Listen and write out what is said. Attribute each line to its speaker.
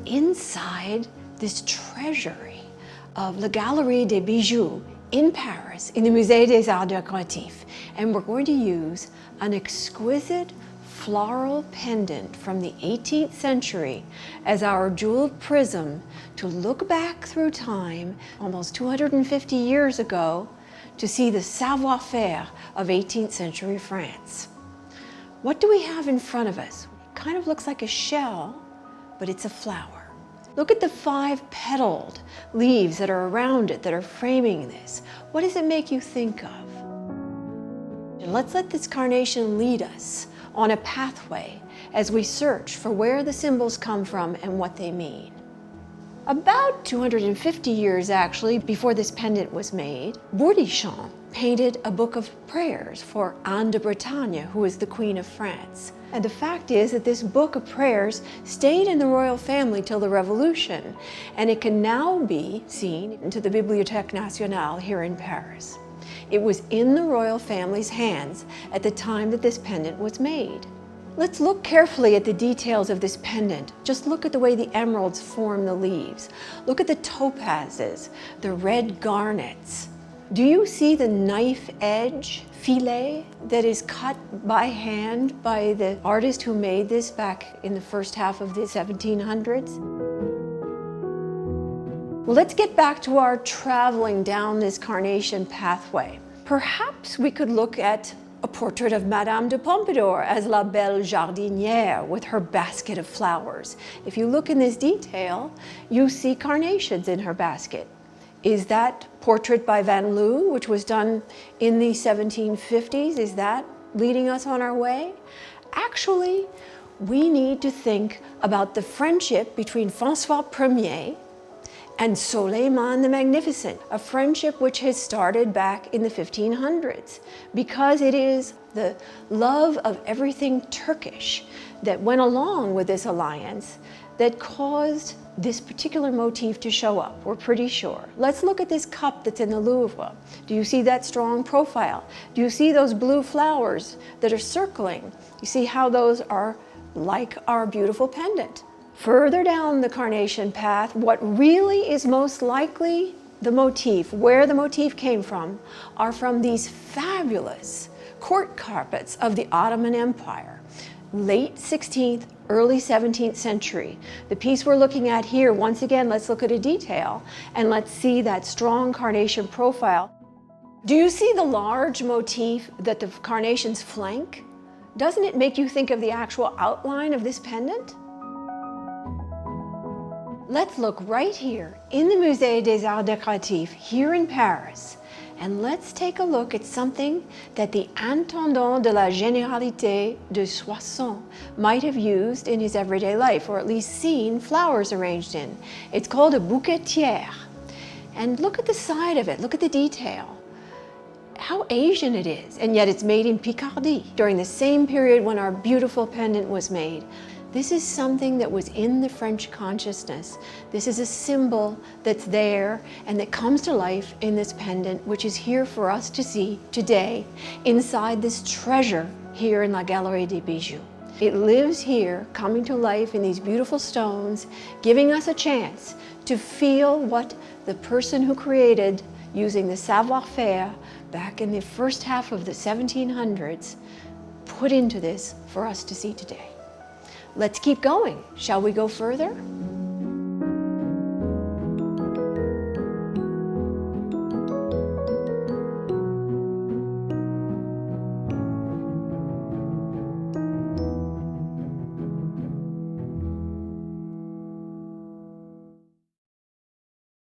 Speaker 1: inside this treasury of La Galerie des Bijoux in Paris, in the Musée des Arts Décoratifs. And we're going to use an exquisite floral pendant from the 18th century as our jeweled prism to look back through time, almost 250 years ago, to see the savoir-faire of 18th century France. What do we have in front of us? It kind of looks like a shell, but it's a flower. Look at the 5 petaled leaves that are around it that are framing this. What does it make you think of? And let's let this carnation lead us on a pathway as we search for where the symbols come from and what they mean. About 250 years actually before this pendant was made, Bourdichon painted a book of prayers for Anne de Bretagne, who was the Queen of France. And the fact is that this book of prayers stayed in the royal family till the Revolution, and it can now be seen into the Bibliothèque Nationale here in Paris. It was in the royal family's hands at the time that this pendant was made. Let's look carefully at the details of this pendant. Just look at the way the emeralds form the leaves. Look at the topazes, the red garnets. Do you see the knife edge filet that is cut by hand by the artist who made this back in the first half of the 1700s? Well, let's get back to our traveling down this carnation pathway. Perhaps we could look at a portrait of Madame de Pompadour as La Belle Jardinière with her basket of flowers. If you look in this detail, you see carnations in her basket. Is that portrait by Van Loo, which was done in the 1750s, is that leading us on our way? Actually, we need to think about the friendship between François Ier and Soleiman the Magnificent, a friendship which has started back in the 1500s, because it is the love of everything Turkish that went along with this alliance that caused this particular motif to show up, we're pretty sure. Let's look at this cup that's in the Louvre. Do you see that strong profile? Do you see those blue flowers that are circling? You see how those are like our beautiful pendant. Further down the carnation path, what really is most likely the motif, where the motif came from, are from these fabulous court carpets of the Ottoman Empire, late 16th, early 17th century. The piece we're looking at here, once again, let's look at a detail and let's see that strong carnation profile. Do you see the large motif that the carnations flank? Doesn't it make you think of the actual outline of this pendant? Let's look right here in the Musée des Arts Décoratifs here in Paris, and let's take a look at something that the intendant de la Généralité de Soissons might have used in his everyday life, or at least seen flowers arranged in. It's called a bouquetière. And look at the side of it, look at the detail. How Asian it is, and yet it's made in Picardy during the same period when our beautiful pendant was made. This is something that was in the French consciousness. This is a symbol that's there and that comes to life in this pendant, which is here for us to see today inside this treasure here in La Galerie des Bijoux. It lives here, coming to life in these beautiful stones, giving us a chance to feel what the person who created, using the savoir-faire back in the first half of the 1700s, put into this for us to see today. Let's keep going. Shall we go further?